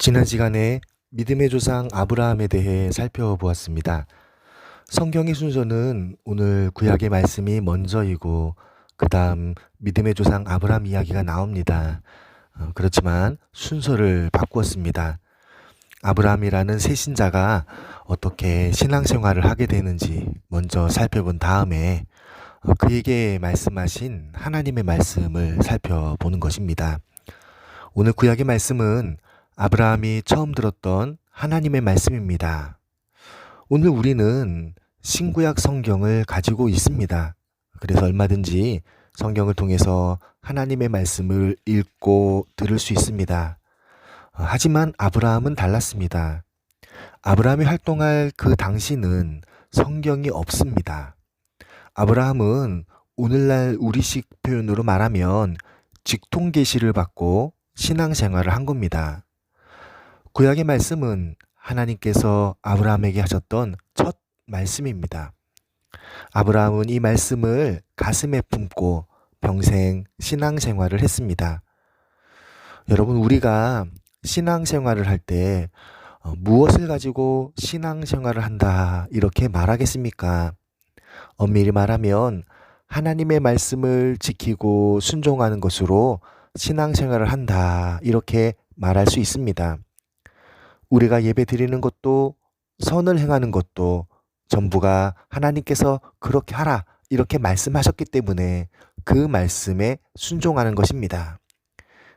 지난 시간에 믿음의 조상 아브라함에 대해 살펴보았습니다. 성경의 순서는 오늘 구약의 말씀이 먼저이고 그 다음 믿음의 조상 아브라함 이야기가 나옵니다. 그렇지만 순서를 바꾸었습니다. 아브라함이라는 새신자가 어떻게 신앙생활을 하게 되는지 먼저 살펴본 다음에 그에게 말씀하신 하나님의 말씀을 살펴보는 것입니다. 오늘 구약의 말씀은 아브라함이 처음 들었던 하나님의 말씀입니다. 오늘 우리는 신구약 성경을 가지고 있습니다. 그래서 얼마든지 성경을 통해서 하나님의 말씀을 읽고 들을 수 있습니다. 하지만 아브라함은 달랐습니다. 아브라함이 활동할 그 당시는 성경이 없습니다. 아브라함은 오늘날 우리식 표현으로 말하면 직통계시를 받고 신앙생활을 한 겁니다. 구약의 말씀은 하나님께서 아브라함에게 하셨던 첫 말씀입니다. 아브라함은 이 말씀을 가슴에 품고 평생 신앙생활을 했습니다. 여러분, 우리가 신앙생활을 할 때 무엇을 가지고 신앙생활을 한다 이렇게 말하겠습니까? 엄밀히 말하면 하나님의 말씀을 지키고 순종하는 것으로 신앙생활을 한다 이렇게 말할 수 있습니다. 우리가 예배 드리는 것도 선을 행하는 것도 전부가 하나님께서 그렇게 하라 이렇게 말씀하셨기 때문에 그 말씀에 순종하는 것입니다.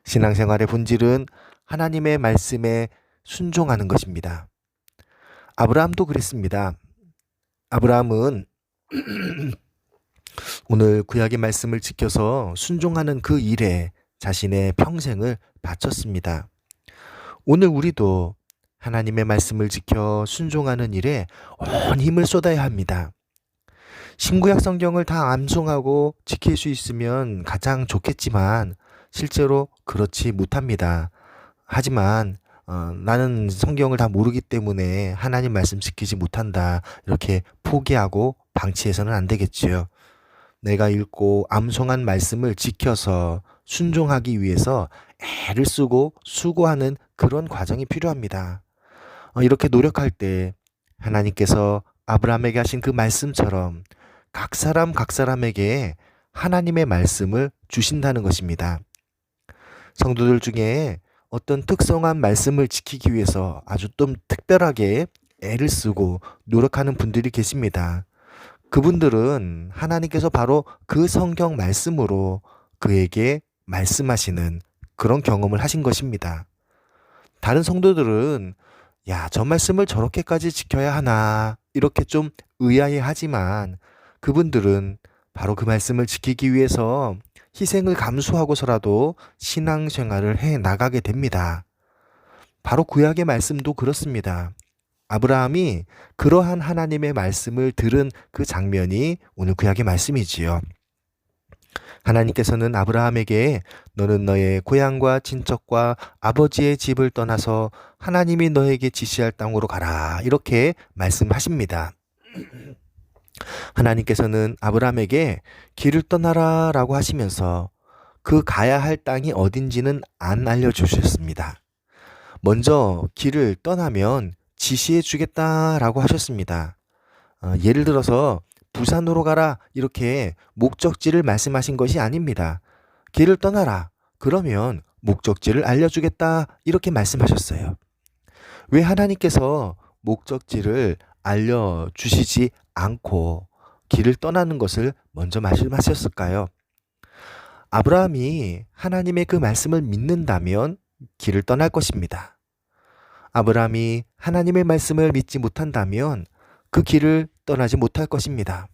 신앙생활의 본질은 하나님의 말씀에 순종하는 것입니다. 아브라함도 그랬습니다. 아브라함은 오늘 구약의 말씀을 지켜서 순종하는 그 일에 자신의 평생을 바쳤습니다. 오늘 우리도 하나님의 말씀을 지켜 순종하는 일에 온 힘을 쏟아야 합니다. 신구약 성경을 다 암송하고 지킬 수 있으면 가장 좋겠지만 실제로 그렇지 못합니다. 하지만 나는 성경을 다 모르기 때문에 하나님 말씀 지키지 못한다 이렇게 포기하고 방치해서는 안 되겠지요. 내가 읽고 암송한 말씀을 지켜서 순종하기 위해서 애를 쓰고 수고하는 그런 과정이 필요합니다. 이렇게 노력할 때 하나님께서 아브라함에게 하신 그 말씀처럼 각 사람에게 하나님의 말씀을 주신다는 것입니다. 성도들 중에 어떤 특성한 말씀을 지키기 위해서 아주 좀 특별하게 애를 쓰고 노력하는 분들이 계십니다. 그분들은 하나님께서 바로 그 성경 말씀으로 그에게 말씀하시는 그런 경험을 하신 것입니다. 다른 성도들은 저 말씀을 저렇게까지 지켜야 하나 이렇게 좀 의아해하지만 그분들은 바로 그 말씀을 지키기 위해서 희생을 감수하고서라도 신앙생활을 해 나가게 됩니다. 바로 구약의 말씀도 그렇습니다. 아브라함이 그러한 하나님의 말씀을 들은 그 장면이 오늘 구약의 말씀이지요. 하나님께서는 아브라함에게 너는 너의 고향과 친척과 아버지의 집을 떠나서 하나님이 너에게 지시할 땅으로 가라 이렇게 말씀하십니다. 하나님께서는 아브라함에게 길을 떠나라 라고 하시면서 그 가야 할 땅이 어딘지는 안 알려주셨습니다. 먼저 길을 떠나면 지시해 주겠다라고 하셨습니다. 예를 들어서 부산으로 가라 이렇게 목적지를 말씀하신 것이 아닙니다. 길을 떠나라 그러면 목적지를 알려주겠다 이렇게 말씀하셨어요. 왜 하나님께서 목적지를 알려주시지 않고 길을 떠나는 것을 먼저 말씀하셨을까요? 아브라함이 하나님의 그 말씀을 믿는다면 길을 떠날 것입니다. 아브라함이 하나님의 말씀을 믿지 못한다면 그 길을 떠나지 못할 것입니다.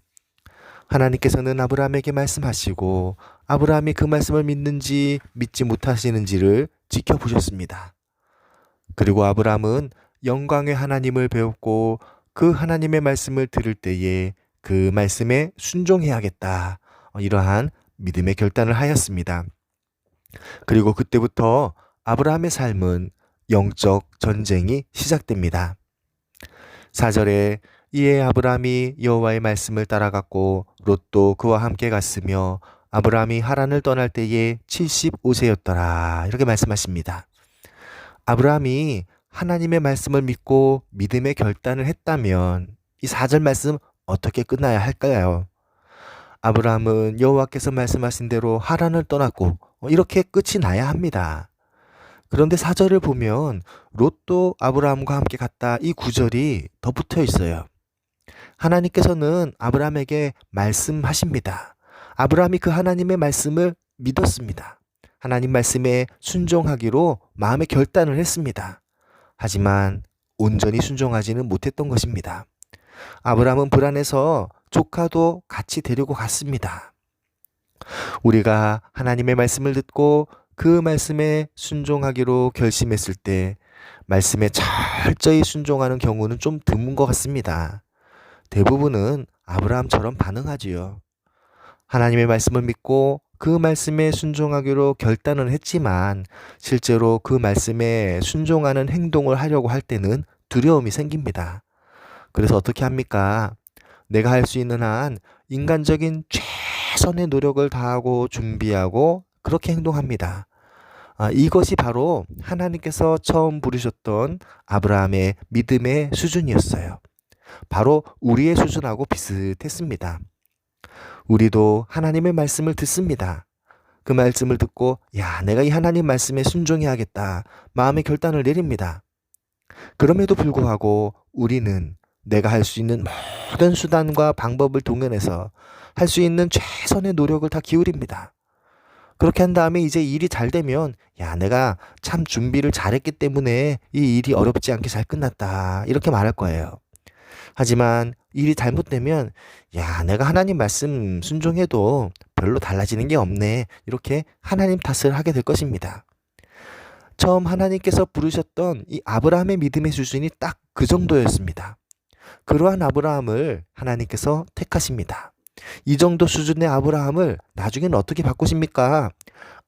하나님께서는 아브라함에게 말씀하시고 아브라함이 그 말씀을 믿는지 믿지 못하시는지를 지켜보셨습니다. 그리고 아브라함은 영광의 하나님을 배웠고 그 하나님의 말씀을 들을 때에 그 말씀에 순종해야겠다. 이러한 믿음의 결단을 하였습니다. 그리고 그때부터 아브라함의 삶은 영적 전쟁이 시작됩니다. 4절에 이에 아브라함이 여호와의 말씀을 따라갔고 롯도 그와 함께 갔으며 아브라함이 하란을 떠날 때에 75세였더라 이렇게 말씀하십니다. 아브라함이 하나님의 말씀을 믿고 믿음의 결단을 했다면 이 4절 말씀 어떻게 끝나야 할까요? 아브라함은 여호와께서 말씀하신 대로 하란을 떠났고 이렇게 끝이 나야 합니다. 그런데 4절을 보면 롯도 아브라함과 함께 갔다, 이 구절이 더 붙어 있어요. 하나님께서는 아브라함에게 말씀하십니다. 아브라함이 그 하나님의 말씀을 믿었습니다. 하나님 말씀에 순종하기로 마음의 결단을 했습니다. 하지만 온전히 순종하지는 못했던 것입니다. 아브라함은 불안해서 조카도 같이 데리고 갔습니다. 우리가 하나님의 말씀을 듣고 그 말씀에 순종하기로 결심했을 때 말씀에 철저히 순종하는 경우는 좀 드문 것 같습니다. 대부분은 아브라함처럼 반응하지요. 하나님의 말씀을 믿고 그 말씀에 순종하기로 결단을 했지만 실제로 그 말씀에 순종하는 행동을 하려고 할 때는 두려움이 생깁니다. 그래서 어떻게 합니까? 내가 할 수 있는 한 인간적인 최선의 노력을 다하고 준비하고 그렇게 행동합니다. 이것이 바로 하나님께서 처음 부르셨던 아브라함의 믿음의 수준이었어요. 바로 우리의 수준하고 비슷했습니다. 우리도 하나님의 말씀을 듣습니다. 그 말씀을 듣고 내가 이 하나님 말씀에 순종해야겠다, 마음의 결단을 내립니다. 그럼에도 불구하고 우리는 내가 할 수 있는 모든 수단과 방법을 동원해서 할 수 있는 최선의 노력을 다 기울입니다. 그렇게 한 다음에 이제 일이 잘 되면 내가 참 준비를 잘했기 때문에 이 일이 어렵지 않게 잘 끝났다, 이렇게 말할 거예요. 하지만 일이 잘못되면 내가 하나님 말씀 순종해도 별로 달라지는 게 없네, 이렇게 하나님 탓을 하게 될 것입니다. 처음 하나님께서 부르셨던 이 아브라함의 믿음의 수준이 딱 그 정도였습니다. 그러한 아브라함을 하나님께서 택하십니다. 이 정도 수준의 아브라함을 나중에는 어떻게 바꾸십니까?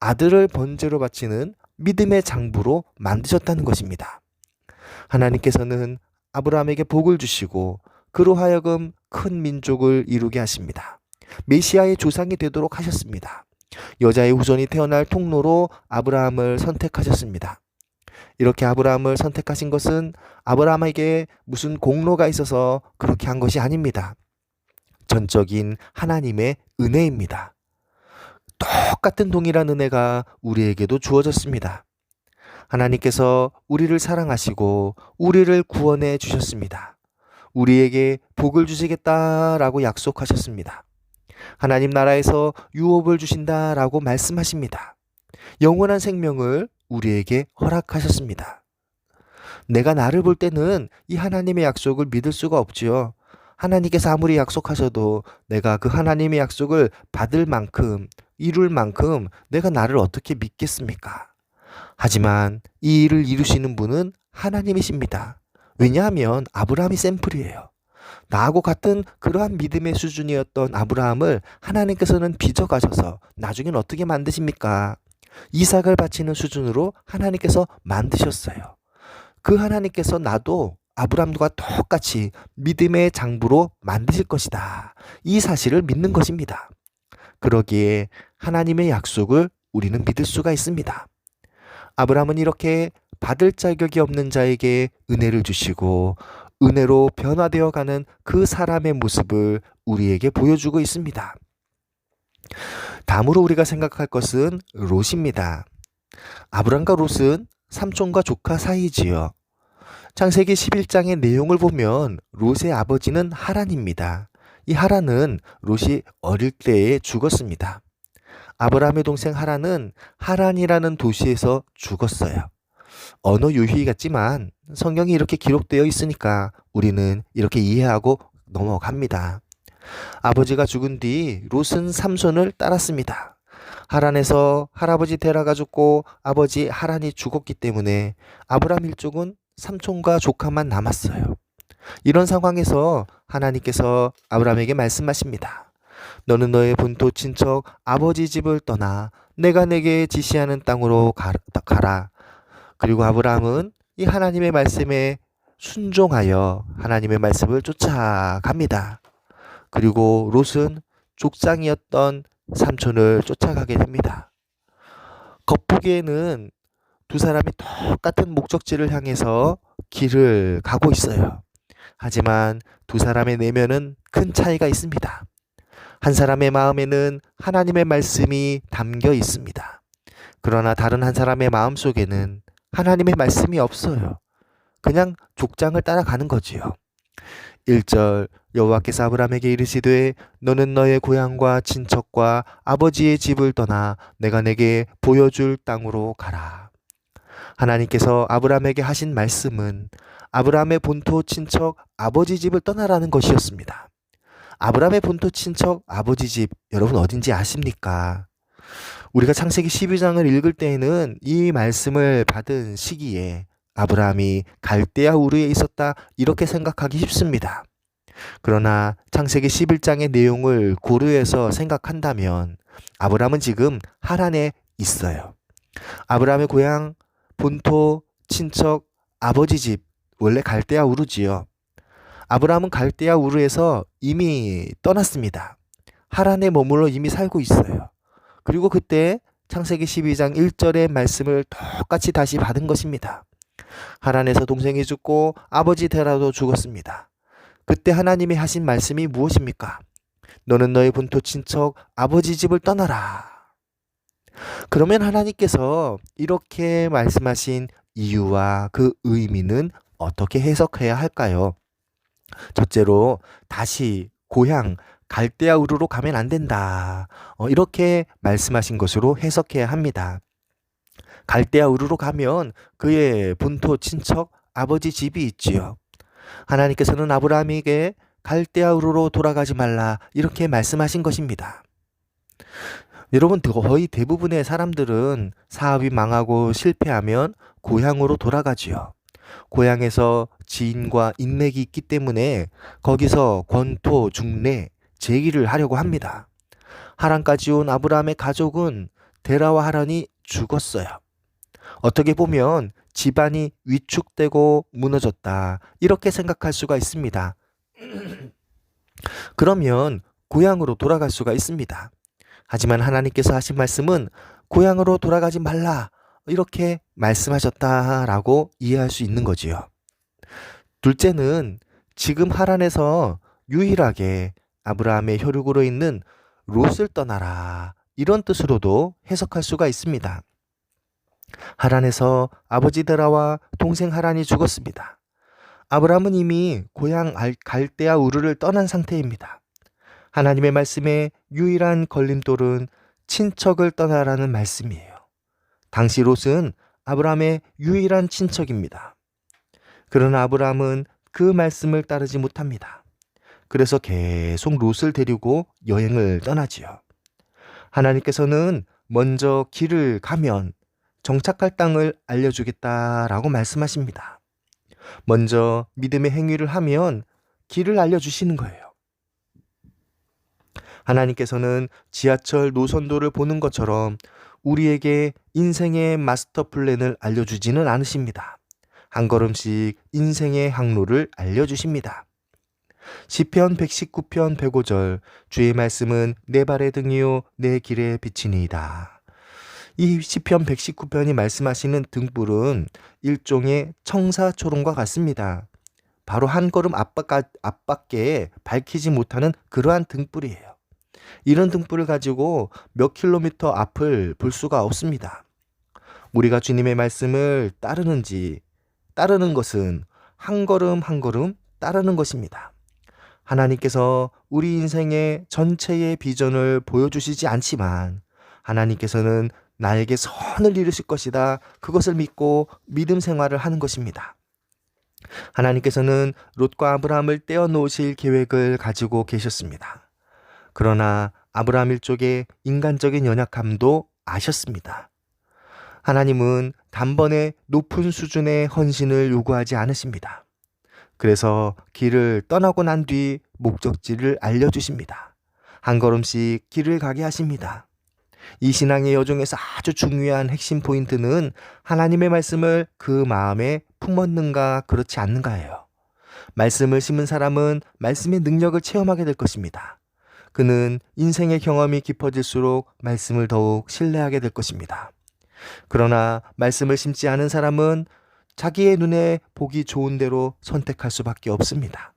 아들을 번제로 바치는 믿음의 장부로 만드셨다는 것입니다. 하나님께서는 아브라함에게 복을 주시고 그로 하여금 큰 민족을 이루게 하십니다. 메시아의 조상이 되도록 하셨습니다. 여자의 후손이 태어날 통로로 아브라함을 선택하셨습니다. 이렇게 아브라함을 선택하신 것은 아브라함에게 무슨 공로가 있어서 그렇게 한 것이 아닙니다. 전적인 하나님의 은혜입니다. 똑같은 동일한 은혜가 우리에게도 주어졌습니다. 하나님께서 우리를 사랑하시고 우리를 구원해 주셨습니다. 우리에게 복을 주시겠다라고 약속하셨습니다. 하나님 나라에서 유업을 주신다라고 말씀하십니다. 영원한 생명을 우리에게 허락하셨습니다. 내가 나를 볼 때는 이 하나님의 약속을 믿을 수가 없지요. 하나님께서 아무리 약속하셔도 내가 그 하나님의 약속을 받을 만큼, 이룰 만큼 내가 나를 어떻게 믿겠습니까? 하지만 이 일을 이루시는 분은 하나님이십니다. 왜냐하면 아브라함이 샘플이에요. 나하고 같은 그러한 믿음의 수준이었던 아브라함을 하나님께서는 빚어가셔서 나중엔 어떻게 만드십니까? 이삭을 바치는 수준으로 하나님께서 만드셨어요. 그 하나님께서 나도 아브라함과 똑같이 믿음의 장부로 만드실 것이다, 이 사실을 믿는 것입니다. 그러기에 하나님의 약속을 우리는 믿을 수가 있습니다. 아브라함은 이렇게 받을 자격이 없는 자에게 은혜를 주시고 은혜로 변화되어 가는 그 사람의 모습을 우리에게 보여주고 있습니다. 다음으로 우리가 생각할 것은 롯입니다. 아브람과 롯은 삼촌과 조카 사이지요. 창세기 11장의 내용을 보면 롯의 아버지는 하란입니다. 이 하란은 롯이 어릴 때에 죽었습니다. 아브라함의 동생 하란은 하란이라는 도시에서 죽었어요. 언어 유희 같지만 성경이 이렇게 기록되어 있으니까 우리는 이렇게 이해하고 넘어갑니다. 아버지가 죽은 뒤 롯은 삼손을 따랐습니다. 하란에서 할아버지 데라가 죽고 아버지 하란이 죽었기 때문에 아브라함 일족은 삼촌과 조카만 남았어요. 이런 상황에서 하나님께서 아브라함에게 말씀하십니다. 너는 너의 본토 친척 아버지 집을 떠나 내가 내게 지시하는 땅으로 가라. 그리고 아브라함은 이 하나님의 말씀에 순종하여 하나님의 말씀을 쫓아갑니다. 그리고 롯은 족장이었던 삼촌을 쫓아가게 됩니다. 겉보기에는 두 사람이 똑같은 목적지를 향해서 길을 가고 있어요. 하지만 두 사람의 내면은 큰 차이가 있습니다. 한 사람의 마음에는 하나님의 말씀이 담겨 있습니다. 그러나 다른 한 사람의 마음 속에는 하나님의 말씀이 없어요. 그냥 족장을 따라가는 거지요. 1절 여호와께서 아브라함에게 이르시되 너는 너의 고향과 친척과 아버지의 집을 떠나 내가 내게 보여줄 땅으로 가라. 하나님께서 아브라함에게 하신 말씀은 아브라함의 본토 친척 아버지 집을 떠나라는 것이었습니다. 아브라함의 본토 친척 아버지 집 여러분 어딘지 아십니까? 우리가 창세기 12장을 읽을 때에는 이 말씀을 받은 시기에 아브라함이 갈대아 우르에 있었다 이렇게 생각하기 쉽습니다. 그러나 창세기 11장의 내용을 고려해서 생각한다면 아브라함은 지금 하란에 있어요. 아브라함의 고향, 본토, 친척, 아버지 집 원래 갈대아 우르지요. 아브라함은 갈대아 우르에서 이미 떠났습니다. 하란에 머물러 이미 살고 있어요. 그리고 그때 창세기 12장 1절의 말씀을 똑같이 다시 받은 것입니다. 하란에서 동생이 죽고 아버지 데라도 죽었습니다. 그때 하나님이 하신 말씀이 무엇입니까? 너는 너의 본토 친척 아버지 집을 떠나라. 그러면 하나님께서 이렇게 말씀하신 이유와 그 의미는 어떻게 해석해야 할까요? 첫째로 다시 고향 갈대아 우르로 가면 안 된다. 이렇게 말씀하신 것으로 해석해야 합니다. 갈대아 우르로 가면 그의 본토 친척 아버지 집이 있지요. 하나님께서는 아브라함에게 갈대아 우르로 돌아가지 말라 이렇게 말씀하신 것입니다. 여러분 거의 대부분의 사람들은 사업이 망하고 실패하면 고향으로 돌아가지요. 고향에서 지인과 인맥이 있기 때문에 거기서 권토, 중례, 제기를 하려고 합니다. 하란까지 온 아브라함의 가족은 데라와 하란이 죽었어요. 어떻게 보면 집안이 위축되고 무너졌다 이렇게 생각할 수가 있습니다. 그러면 고향으로 돌아갈 수가 있습니다. 하지만 하나님께서 하신 말씀은 고향으로 돌아가지 말라 이렇게 말씀하셨다라고 이해할 수 있는 거지요. 둘째는 지금 하란에서 유일하게 아브라함의 혈육으로 있는 롯을 떠나라 이런 뜻으로도 해석할 수가 있습니다. 하란에서 아버지 데라와 동생 하란이 죽었습니다. 아브라함은 이미 고향 갈대아 우르를 떠난 상태입니다. 하나님의 말씀에 유일한 걸림돌은 친척을 떠나라는 말씀이에요. 당시 롯은 아브라함의 유일한 친척입니다. 그러나 아브라함은 그 말씀을 따르지 못합니다. 그래서 계속 롯을 데리고 여행을 떠나지요. 하나님께서는 먼저 길을 가면 정착할 땅을 알려주겠다라고 말씀하십니다. 먼저 믿음의 행위를 하면 길을 알려주시는 거예요. 하나님께서는 지하철 노선도를 보는 것처럼 우리에게 인생의 마스터 플랜을 알려주지는 않으십니다. 한 걸음씩 인생의 항로를 알려주십니다. 시편 119편 105절 주의 말씀은 내 발의 등이요 내 길의 빛이니이다. 이 시편 119편이 말씀하시는 등불은 일종의 청사초롱과 같습니다. 바로 한 걸음 앞밖에 밝히지 못하는 그러한 등불이에요. 이런 등불을 가지고 몇 킬로미터 앞을 볼 수가 없습니다. 우리가 주님의 말씀을 따르는 것은 한 걸음 한 걸음 따르는 것입니다. 하나님께서 우리 인생의 전체의 비전을 보여주시지 않지만 하나님께서는 나에게 선을 이루실 것이다. 그것을 믿고 믿음 생활을 하는 것입니다. 하나님께서는 롯과 아브라함을 떼어놓으실 계획을 가지고 계셨습니다. 그러나 아브라함 일족의 인간적인 연약함도 아셨습니다. 하나님은 단번에 높은 수준의 헌신을 요구하지 않으십니다. 그래서 길을 떠나고 난 뒤 목적지를 알려주십니다. 한 걸음씩 길을 가게 하십니다. 이 신앙의 여정에서 아주 중요한 핵심 포인트는 하나님의 말씀을 그 마음에 품었는가 그렇지 않는가예요. 말씀을 심은 사람은 말씀의 능력을 체험하게 될 것입니다. 그는 인생의 경험이 깊어질수록 말씀을 더욱 신뢰하게 될 것입니다. 그러나 말씀을 심지 않은 사람은 자기의 눈에 보기 좋은 대로 선택할 수밖에 없습니다.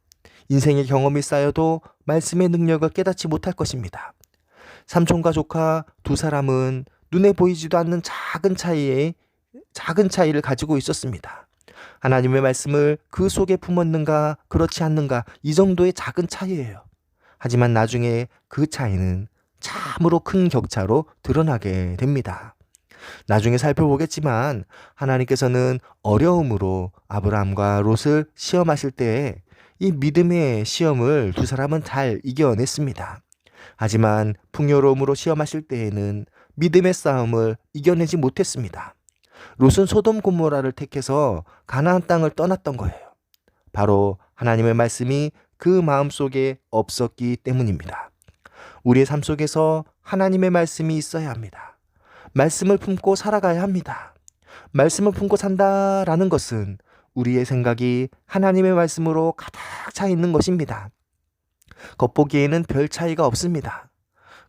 인생의 경험이 쌓여도 말씀의 능력을 깨닫지 못할 것입니다. 삼촌과 조카 두 사람은 눈에 보이지도 않는 작은 차이를 가지고 있었습니다. 하나님의 말씀을 그 속에 품었는가 그렇지 않는가 이 정도의 작은 차이예요. 하지만 나중에 그 차이는 참으로 큰 격차로 드러나게 됩니다. 나중에 살펴보겠지만 하나님께서는 어려움으로 아브라함과 롯을 시험하실 때에 이 믿음의 시험을 두 사람은 잘 이겨냈습니다. 하지만 풍요로움으로 시험하실 때에는 믿음의 싸움을 이겨내지 못했습니다. 롯은 소돔 고모라를 택해서 가나안 땅을 떠났던 거예요. 바로 하나님의 말씀이 그 마음속에 없었기 때문입니다. 우리의 삶 속에서 하나님의 말씀이 있어야 합니다. 말씀을 품고 살아가야 합니다. 말씀을 품고 산다라는 것은 우리의 생각이 하나님의 말씀으로 가득 차 있는 것입니다. 겉보기에는 별 차이가 없습니다.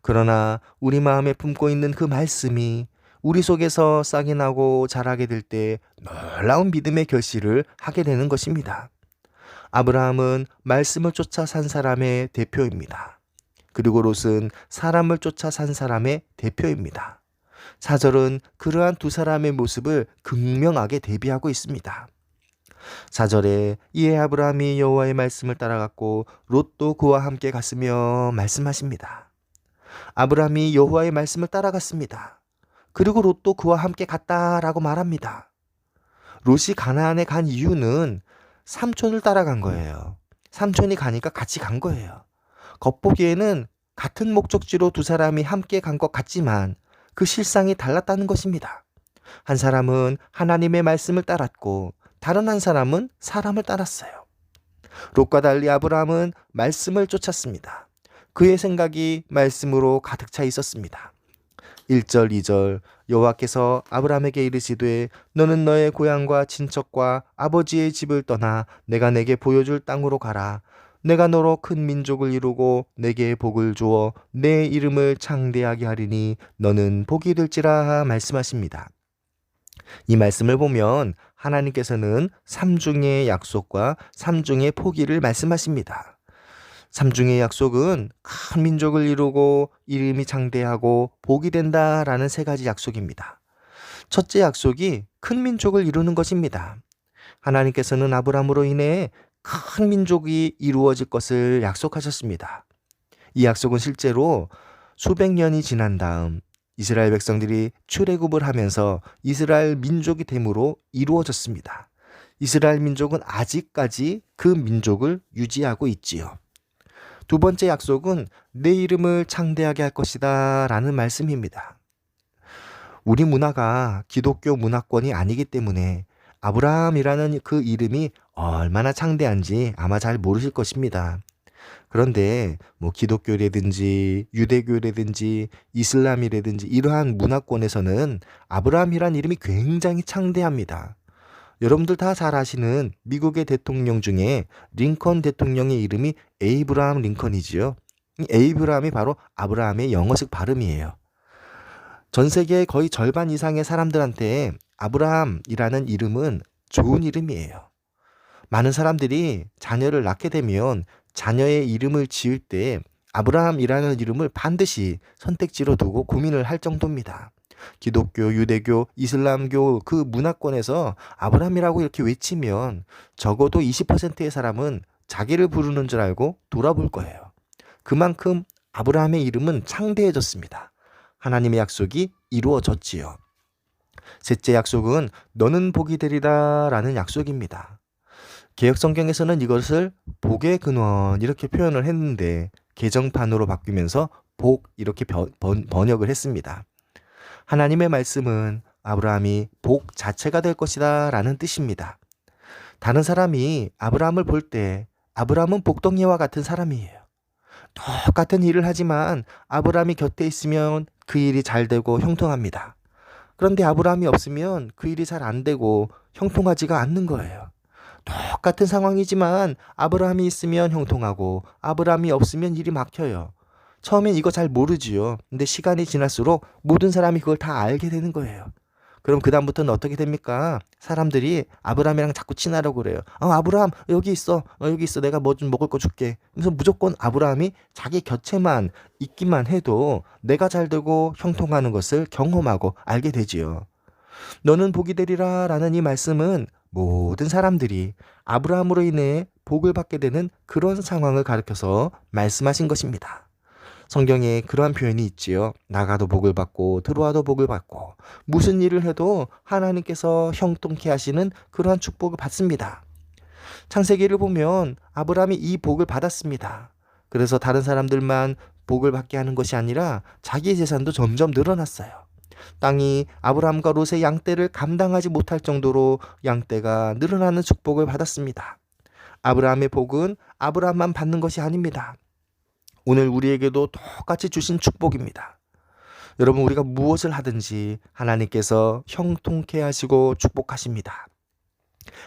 그러나 우리 마음에 품고 있는 그 말씀이 우리 속에서 싹이 나고 자라게 될 때 놀라운 믿음의 결실을 하게 되는 것입니다. 아브라함은 말씀을 쫓아 산 사람의 대표입니다. 그리고 롯은 사람을 쫓아 산 사람의 대표입니다. 4절은 그러한 두 사람의 모습을 극명하게 대비하고 있습니다. 4절에 이에 아브라함이 여호와의 말씀을 따라갔고 롯도 그와 함께 갔으며 말씀하십니다. 아브라함이 여호와의 말씀을 따라갔습니다. 그리고 롯도 그와 함께 갔다라고 말합니다. 롯이 가나안에 간 이유는 삼촌을 따라간 거예요. 삼촌이 가니까 같이 간 거예요. 겉보기에는 같은 목적지로 두 사람이 함께 간 것 같지만 그 실상이 달랐다는 것입니다. 한 사람은 하나님의 말씀을 따랐고 다른 한 사람은 사람을 따랐어요. 롯과 달리 아브라함은 말씀을 쫓았습니다. 그의 생각이 말씀으로 가득 차 있었습니다. 1절, 2절 여호와께서 아브라함에게 이르시되 너는 너의 고향과 친척과 아버지의 집을 떠나 내가 내게 보여줄 땅으로 가라. 내가 너로 큰 민족을 이루고 내게 복을 주어 내 이름을 창대하게 하리니 너는 복이 될지라 말씀하십니다. 이 말씀을 보면 하나님께서는 삼중의 약속과 삼중의 포기를 말씀하십니다. 삼중의 약속은 큰 민족을 이루고 이름이 창대하고 복이 된다라는 세 가지 약속입니다. 첫째 약속이 큰 민족을 이루는 것입니다. 하나님께서는 아브라함으로 인해 큰 민족이 이루어질 것을 약속하셨습니다. 이 약속은 실제로 수백 년이 지난 다음 이스라엘 백성들이 출애굽을 하면서 이스라엘 민족이 됨으로 이루어졌습니다. 이스라엘 민족은 아직까지 그 민족을 유지하고 있지요. 두 번째 약속은 내 이름을 창대하게 할 것이다 라는 말씀입니다. 우리 문화가 기독교 문화권이 아니기 때문에 아브라함이라는 그 이름이 얼마나 창대한지 아마 잘 모르실 것입니다. 그런데 기독교라든지 유대교라든지 이슬람이라든지 이러한 문화권에서는 아브라함이라는 이름이 굉장히 창대합니다. 여러분들 다 잘 아시는 미국의 대통령 중에 링컨 대통령의 이름이 에이브라함 링컨이지요. 이 에이브라함이 바로 아브라함의 영어식 발음이에요. 전 세계의 거의 절반 이상의 사람들한테 아브라함이라는 이름은 좋은 이름이에요. 많은 사람들이 자녀를 낳게 되면 자녀의 이름을 지을 때 아브라함이라는 이름을 반드시 선택지로 두고 고민을 할 정도입니다. 기독교, 유대교, 이슬람교 그 문화권에서 아브라함이라고 이렇게 외치면 적어도 20%의 사람은 자기를 부르는 줄 알고 돌아볼 거예요. 그만큼 아브라함의 이름은 창대해졌습니다. 하나님의 약속이 이루어졌지요. 셋째 약속은 너는 복이 되리라 라는 약속입니다. 개역성경에서는 이것을 복의 근원 이렇게 표현을 했는데 개정판으로 바뀌면서 복 이렇게 번역을 했습니다. 하나님의 말씀은 아브라함이 복 자체가 될 것이다 라는 뜻입니다. 다른 사람이 아브라함을 볼 때 아브라함은 복덩이와 같은 사람이에요. 똑같은 일을 하지만 아브라함이 곁에 있으면 그 일이 잘 되고 형통합니다. 그런데 아브라함이 없으면 그 일이 잘 안 되고 형통하지가 않는 거예요. 똑같은 상황이지만 아브라함이 있으면 형통하고 아브라함이 없으면 일이 막혀요. 처음엔 이거 잘 모르지요. 근데 시간이 지날수록 모든 사람이 그걸 다 알게 되는 거예요. 그럼 그다음부터는 어떻게 됩니까? 사람들이 아브라함이랑 자꾸 친하려고 그래요. 아브라함 여기 있어. 여기 있어. 내가 뭐 좀 먹을 거 줄게. 그래서 무조건 아브라함이 자기 곁에만 있기만 해도 내가 잘 되고 형통하는 것을 경험하고 알게 되지요. 너는 복이 되리라 라는 이 말씀은 모든 사람들이 아브라함으로 인해 복을 받게 되는 그런 상황을 가리켜서 말씀하신 것입니다. 성경에 그러한 표현이 있지요. 나가도 복을 받고 들어와도 복을 받고 무슨 일을 해도 하나님께서 형통케 하시는 그러한 축복을 받습니다. 창세기를 보면 아브라함이 이 복을 받았습니다. 그래서 다른 사람들만 복을 받게 하는 것이 아니라 자기 재산도 점점 늘어났어요. 땅이 아브라함과 롯의 양떼를 감당하지 못할 정도로 양떼가 늘어나는 축복을 받았습니다. 아브라함의 복은 아브라함만 받는 것이 아닙니다. 오늘 우리에게도 똑같이 주신 축복입니다. 여러분, 우리가 무엇을 하든지 하나님께서 형통케 하시고 축복하십니다.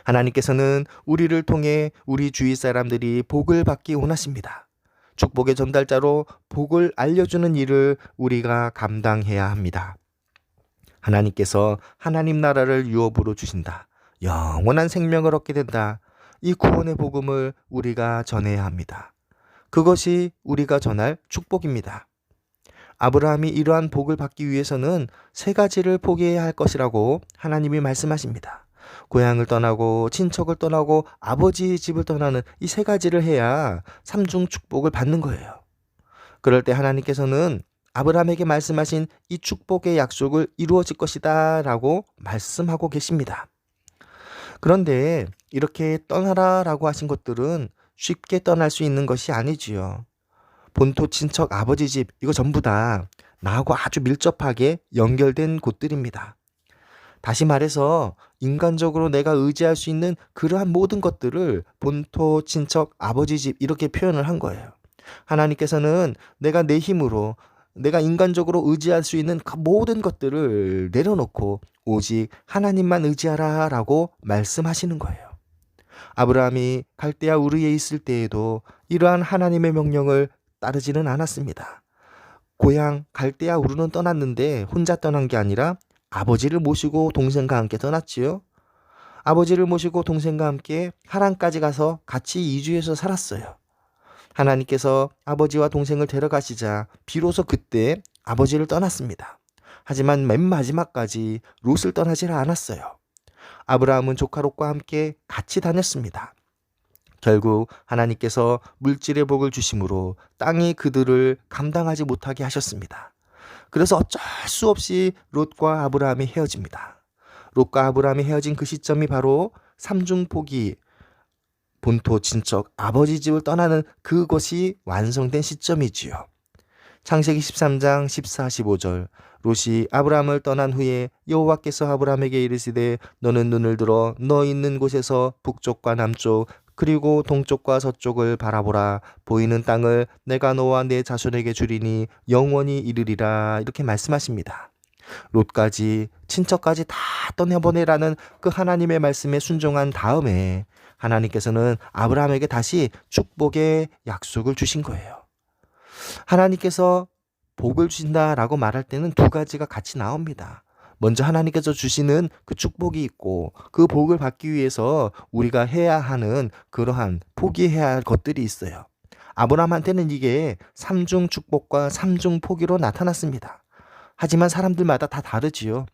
하나님께서는 우리를 통해 우리 주위 사람들이 복을 받기 원하십니다. 축복의 전달자로 복을 알려주는 일을 우리가 감당해야 합니다. 하나님께서 하나님 나라를 유업으로 주신다. 영원한 생명을 얻게 된다. 이 구원의 복음을 우리가 전해야 합니다. 그것이 우리가 전할 축복입니다. 아브라함이 이러한 복을 받기 위해서는 세 가지를 포기해야 할 것이라고 하나님이 말씀하십니다. 고향을 떠나고 친척을 떠나고 아버지의 집을 떠나는 이 세 가지를 해야 삼중 축복을 받는 거예요. 그럴 때 하나님께서는 아브라함에게 말씀하신 이 축복의 약속을 이루어질 것이다 라고 말씀하고 계십니다. 그런데 이렇게 떠나라 라고 하신 것들은 쉽게 떠날 수 있는 것이 아니지요. 본토 친척 아버지 집 이거 전부 다 나하고 아주 밀접하게 연결된 곳들입니다. 다시 말해서 인간적으로 내가 의지할 수 있는 그러한 모든 것들을 본토 친척 아버지 집 이렇게 표현을 한 거예요. 하나님께서는 내가 내 힘으로 내가 인간적으로 의지할 수 있는 그 모든 것들을 내려놓고 오직 하나님만 의지하라 라고 말씀하시는 거예요. 아브라함이 갈대아 우르에 있을 때에도 이러한 하나님의 명령을 따르지는 않았습니다. 고향 갈대아 우르는 떠났는데 혼자 떠난 게 아니라 아버지를 모시고 동생과 함께 떠났지요. 아버지를 모시고 동생과 함께 하란까지 가서 같이 이주해서 살았어요. 하나님께서 아버지와 동생을 데려가시자 비로소 그때 아버지를 떠났습니다. 하지만 맨 마지막까지 롯을 떠나지 않았어요. 아브라함은 조카 롯과 함께 같이 다녔습니다. 결국 하나님께서 물질의 복을 주심으로 땅이 그들을 감당하지 못하게 하셨습니다. 그래서 어쩔 수 없이 롯과 아브라함이 헤어집니다. 롯과 아브라함이 헤어진 그 시점이 바로 삼중포기 본토 친척 아버지 집을 떠나는 그것이 완성된 시점이지요. 창세기 13장 14, 15절 롯이 아브라함을 떠난 후에 여호와께서 아브라함에게 이르시되 너는 눈을 들어 너 있는 곳에서 북쪽과 남쪽 그리고 동쪽과 서쪽을 바라보라. 보이는 땅을 내가 너와 내 자손에게 주리니 영원히 이르리라. 이렇게 말씀하십니다. 롯까지 친척까지 다 떠내보내라는 그 하나님의 말씀에 순종한 다음에 하나님께서는 아브라함에게 다시 축복의 약속을 주신 거예요. 하나님께서 복을 주신다라고 말할 때는 두 가지가 같이 나옵니다. 먼저 하나님께서 주시는 그 축복이 있고 그 복을 받기 위해서 우리가 해야 하는 그러한 포기해야 할 것들이 있어요. 아브라함한테는 이게 삼중 축복과 삼중 포기로 나타났습니다. 하지만 사람들마다 다 다르지요.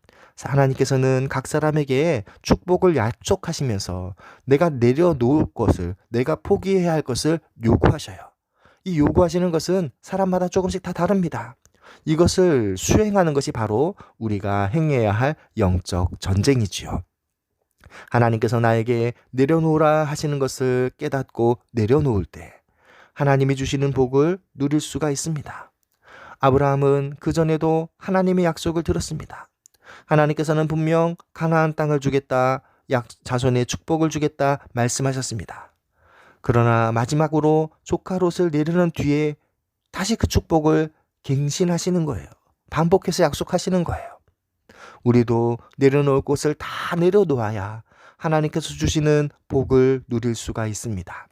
하나님께서는 각 사람에게 축복을 약속하시면서 내가 내려놓을 것을, 내가 포기해야 할 것을 요구하셔요. 이 요구하시는 것은 사람마다 조금씩 다 다릅니다. 이것을 수행하는 것이 바로 우리가 행해야 할 영적 전쟁이지요. 하나님께서 나에게 내려놓으라 하시는 것을 깨닫고 내려놓을 때 하나님이 주시는 복을 누릴 수가 있습니다. 아브라함은 그전에도 하나님의 약속을 들었습니다. 하나님께서는 분명 가나안 땅을 주겠다, 자손의 축복을 주겠다 말씀하셨습니다. 그러나 마지막으로 조카 롯을 내려놓은 뒤에 다시 그 축복을 갱신하시는 거예요. 반복해서 약속하시는 거예요. 우리도 내려놓을 곳을 다 내려놓아야 하나님께서 주시는 복을 누릴 수가 있습니다.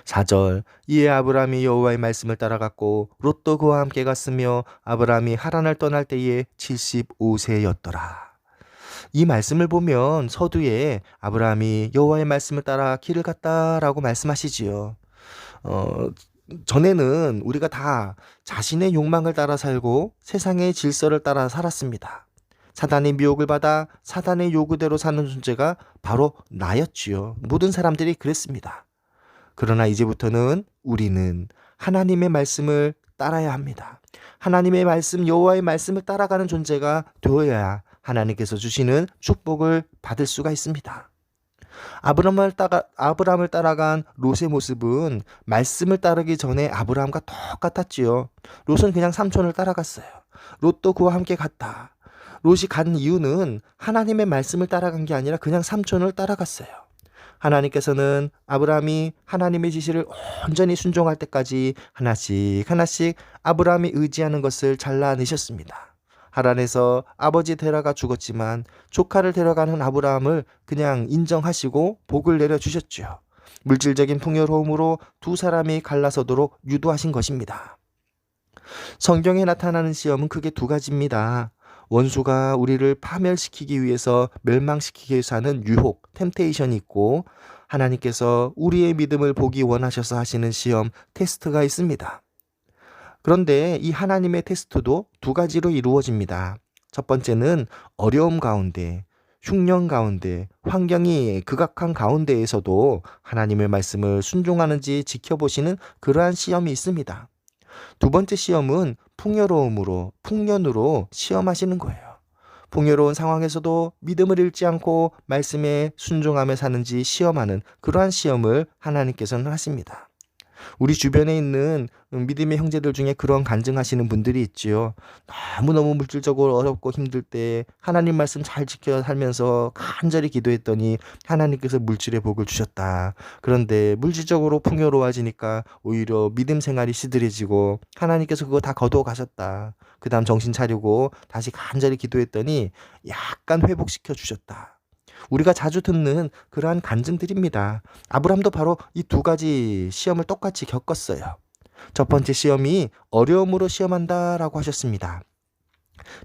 4절 이에 아브라함이 여호와의 말씀을 따라갔고 롯도 그와 함께 갔으며 아브라함이 하란을 떠날 때에 75세였더라. 이 말씀을 보면 서두에 아브라함이 여호와의 말씀을 따라 길을 갔다라고 말씀하시지요. 어, 전에는 우리가 다 자신의 욕망을 따라 살고 세상의 질서를 따라 살았습니다. 사단의 미혹을 받아 사단의 요구대로 사는 존재가 바로 나였지요. 모든 사람들이 그랬습니다. 그러나 이제부터는 우리는 하나님의 말씀을 따라야 합니다. 하나님의 말씀, 여호와의 말씀을 따라가는 존재가 되어야 하나님께서 주시는 축복을 받을 수가 있습니다. 아브라함을 따라간 롯의 모습은 말씀을 따르기 전에 아브라함과 똑같았지요. 롯은 그냥 삼촌을 따라갔어요. 롯도 그와 함께 갔다. 롯이 간 이유는 하나님의 말씀을 따라간 게 아니라 그냥 삼촌을 따라갔어요. 하나님께서는 아브라함이 하나님의 지시를 온전히 순종할 때까지 하나씩 하나씩 아브라함이 의지하는 것을 잘라내셨습니다. 하란에서 아버지 데라가 죽었지만 조카를 데려가는 아브라함을 그냥 인정하시고 복을 내려주셨죠. 물질적인 풍요로움으로 두 사람이 갈라서도록 유도하신 것입니다. 성경에 나타나는 시험은 크게 두 가지입니다. 원수가 우리를 파멸시키기 위해서 멸망시키기 위해서 하는 유혹, 템테이션이 있고 하나님께서 우리의 믿음을 보기 원하셔서 하시는 시험, 테스트가 있습니다. 그런데 이 하나님의 테스트도 두 가지로 이루어집니다. 첫 번째는 어려움 가운데, 흉년 가운데, 환경이 극악한 가운데에서도 하나님의 말씀을 순종하는지 지켜보시는 그러한 시험이 있습니다. 두 번째 시험은 풍년으로 시험하시는 거예요. 풍요로운 상황에서도 믿음을 잃지 않고 말씀에 순종하며 사는지 시험하는 그러한 시험을 하나님께서는 하십니다. 우리 주변에 있는 믿음의 형제들 중에 그런 간증하시는 분들이 있지요. 너무너무 물질적으로 어렵고 힘들 때 하나님 말씀 잘 지켜 살면서 간절히 기도했더니 하나님께서 물질의 복을 주셨다. 그런데 물질적으로 풍요로워지니까 오히려 믿음 생활이 시들해지고 하나님께서 그거 다 거두어 가셨다. 그 다음 정신 차리고 다시 간절히 기도했더니 약간 회복시켜 주셨다. 우리가 자주 듣는 그러한 간증들입니다. 아브라함도 바로 이 두 가지 시험을 똑같이 겪었어요. 첫 번째 시험이 어려움으로 시험한다라고 하셨습니다.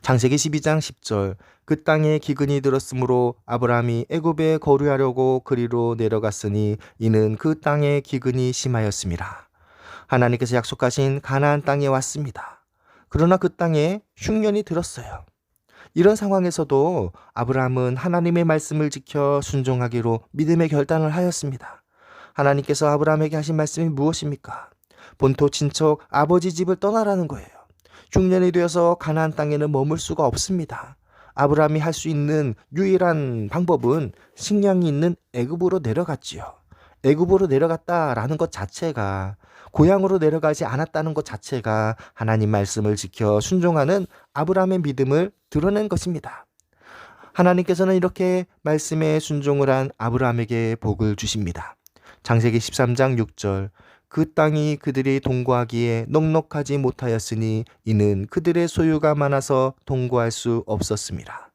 창세기 12장 10절 그 땅에 기근이 들었으므로 아브라함이 애굽에 거류하려고 그리로 내려갔으니 이는 그 땅에 기근이 심하였습니다. 하나님께서 약속하신 가나안 땅에 왔습니다. 그러나 그 땅에 흉년이 들었어요. 이런 상황에서도 아브라함은 하나님의 말씀을 지켜 순종하기로 믿음의 결단을 하였습니다. 하나님께서 아브라함에게 하신 말씀이 무엇입니까? 본토 친척 아버지 집을 떠나라는 거예요. 중년이 되어서 가나안 땅에는 머물 수가 없습니다. 아브라함이 할 수 있는 유일한 방법은 식량이 있는 애굽으로 내려갔지요. 애굽으로 내려갔다라는 것 자체가 고향으로 내려가지 않았다는 것 자체가 하나님 말씀을 지켜 순종하는 아브라함의 믿음을 드러낸 것입니다. 하나님께서는 이렇게 말씀에 순종을 한 아브라함에게 복을 주십니다. 창세기 13장 6절 그 땅이 그들이 동거하기에 넉넉하지 못하였으니 이는 그들의 소유가 많아서 동거할 수 없었습니다.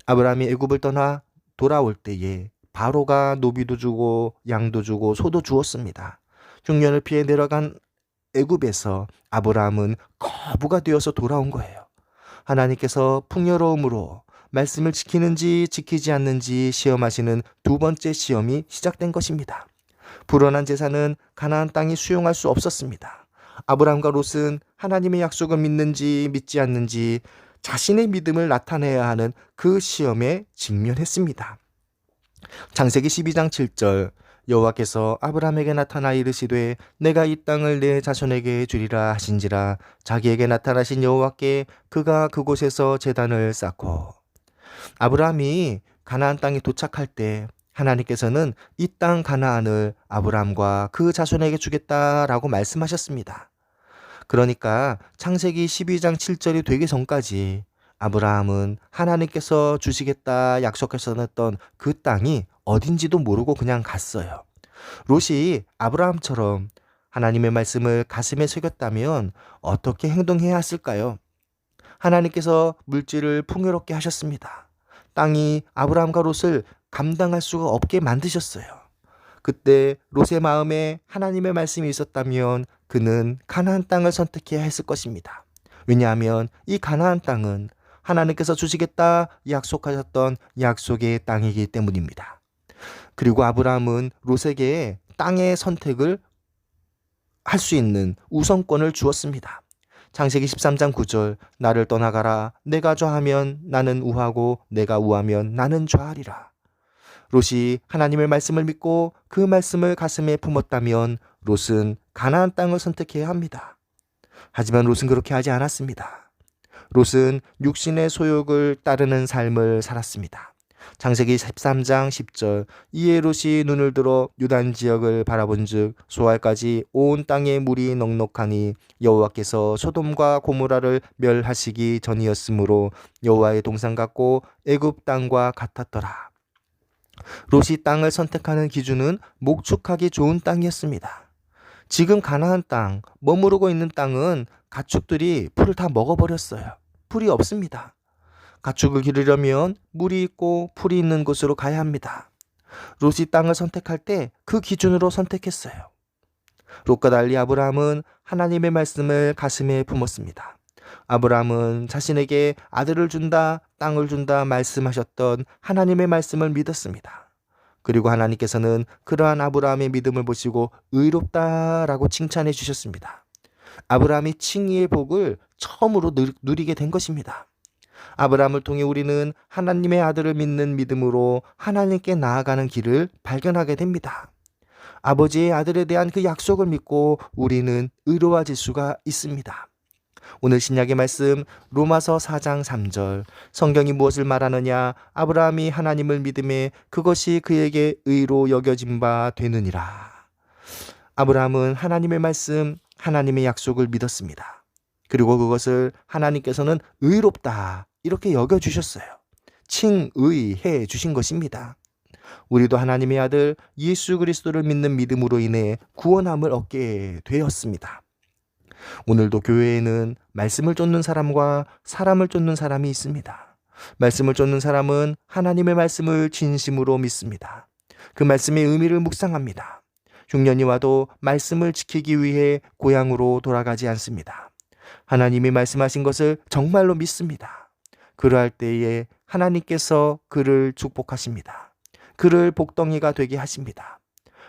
아브라함이 애굽을 떠나 돌아올 때에 바로가 노비도 주고 양도 주고 소도 주었습니다. 흉년을 피해 내려간 애굽에서 아브라함은 거부가 되어서 돌아온 거예요. 하나님께서 풍요로움으로 말씀을 지키는지 지키지 않는지 시험하시는 두 번째 시험이 시작된 것입니다. 불어난 제사는 가나안 땅이 수용할 수 없었습니다. 아브라함과 롯은 하나님의 약속을 믿는지 믿지 않는지 자신의 믿음을 나타내야 하는 그 시험에 직면했습니다. 창세기 12장 7절 여호와께서 아브라함에게 나타나 이르시되 내가 이 땅을 내 자손에게 주리라 하신지라 자기에게 나타나신 여호와께 그가 그곳에서 제단을 쌓고 아브라함이 가나안 땅에 도착할 때 하나님께서는 이 땅 가나안을 아브라함과 그 자손에게 주겠다라고 말씀하셨습니다. 그러니까 창세기 12장 7절이 되기 전까지 아브라함은 하나님께서 주시겠다 약속하셨던 그 땅이 어딘지도 모르고 그냥 갔어요. 롯이 아브라함처럼 하나님의 말씀을 가슴에 새겼다면 어떻게 행동해야 했을까요? 하나님께서 물질을 풍요롭게 하셨습니다. 땅이 아브라함과 롯을 감당할 수가 없게 만드셨어요. 그때 롯의 마음에 하나님의 말씀이 있었다면 그는 가나안 땅을 선택해야 했을 것입니다. 왜냐하면 이 가나안 땅은 하나님께서 주시겠다 약속하셨던 약속의 땅이기 때문입니다. 그리고 아브라함은 롯에게 땅의 선택을 할 수 있는 우선권을 주었습니다. 창세기 13장 9절 나를 떠나가라 내가 좌하면 나는 우하고 내가 우하면 나는 좌하리라. 롯이 하나님의 말씀을 믿고 그 말씀을 가슴에 품었다면 롯은 가나안 땅을 선택해야 합니다. 하지만 롯은 그렇게 하지 않았습니다. 롯은 육신의 소욕을 따르는 삶을 살았습니다. 창세기 13장 10절 이에 롯이 눈을 들어 유단 지역을 바라본즉 소알까지 온 땅에 물이 넉넉하니 여호와께서 소돔과 고모라를 멸하시기 전이었으므로 여호와의 동산 같고 애굽 땅과 같았더라. 롯이 땅을 선택하는 기준은 목축하기 좋은 땅이었습니다. 지금 가나안 땅, 머무르고 있는 땅은 가축들이 풀을 다 먹어버렸어요. 풀이 없습니다. 가축을 기르려면 물이 있고 풀이 있는 곳으로 가야 합니다. 롯이 땅을 선택할 때 그 기준으로 선택했어요. 롯과 달리 아브라함은 하나님의 말씀을 가슴에 품었습니다. 아브라함은 자신에게 아들을 준다, 땅을 준다 말씀하셨던 하나님의 말씀을 믿었습니다. 그리고 하나님께서는 그러한 아브라함의 믿음을 보시고 의롭다라고 칭찬해 주셨습니다. 아브라함이 칭의의 복을 처음으로 누리게 된 것입니다. 아브라함을 통해 우리는 하나님의 아들을 믿는 믿음으로 하나님께 나아가는 길을 발견하게 됩니다. 아버지의 아들에 대한 그 약속을 믿고 우리는 의로워질 수가 있습니다. 오늘 신약의 말씀 로마서 4장 3절 성경이 무엇을 말하느냐 아브라함이 하나님을 믿음에 그것이 그에게 의로 여겨진 바 되느니라. 아브라함은 하나님의 말씀 하나님의 약속을 믿었습니다. 그리고 그것을 하나님께서는 의롭다 이렇게 여겨주셨어요. 칭의해 주신 것입니다. 우리도 하나님의 아들 예수 그리스도를 믿는 믿음으로 인해 구원함을 얻게 되었습니다. 오늘도 교회에는 말씀을 쫓는 사람과 사람을 쫓는 사람이 있습니다. 말씀을 쫓는 사람은 하나님의 말씀을 진심으로 믿습니다. 그 말씀의 의미를 묵상합니다. 흉년이 와도 말씀을 지키기 위해 고향으로 돌아가지 않습니다. 하나님이 말씀하신 것을 정말로 믿습니다. 그러할 때에 하나님께서 그를 축복하십니다. 그를 복덩이가 되게 하십니다.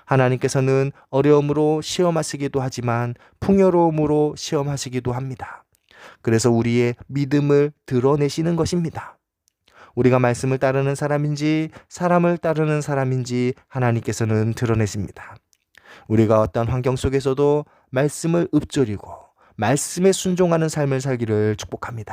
하나님께서는 어려움으로 시험하시기도 하지만 풍요로움으로 시험하시기도 합니다. 그래서 우리의 믿음을 드러내시는 것입니다. 우리가 말씀을 따르는 사람인지 사람을 따르는 사람인지 하나님께서는 드러내십니다. 우리가 어떤 환경 속에서도 말씀을 읊조리고 말씀에 순종하는 삶을 살기를 축복합니다.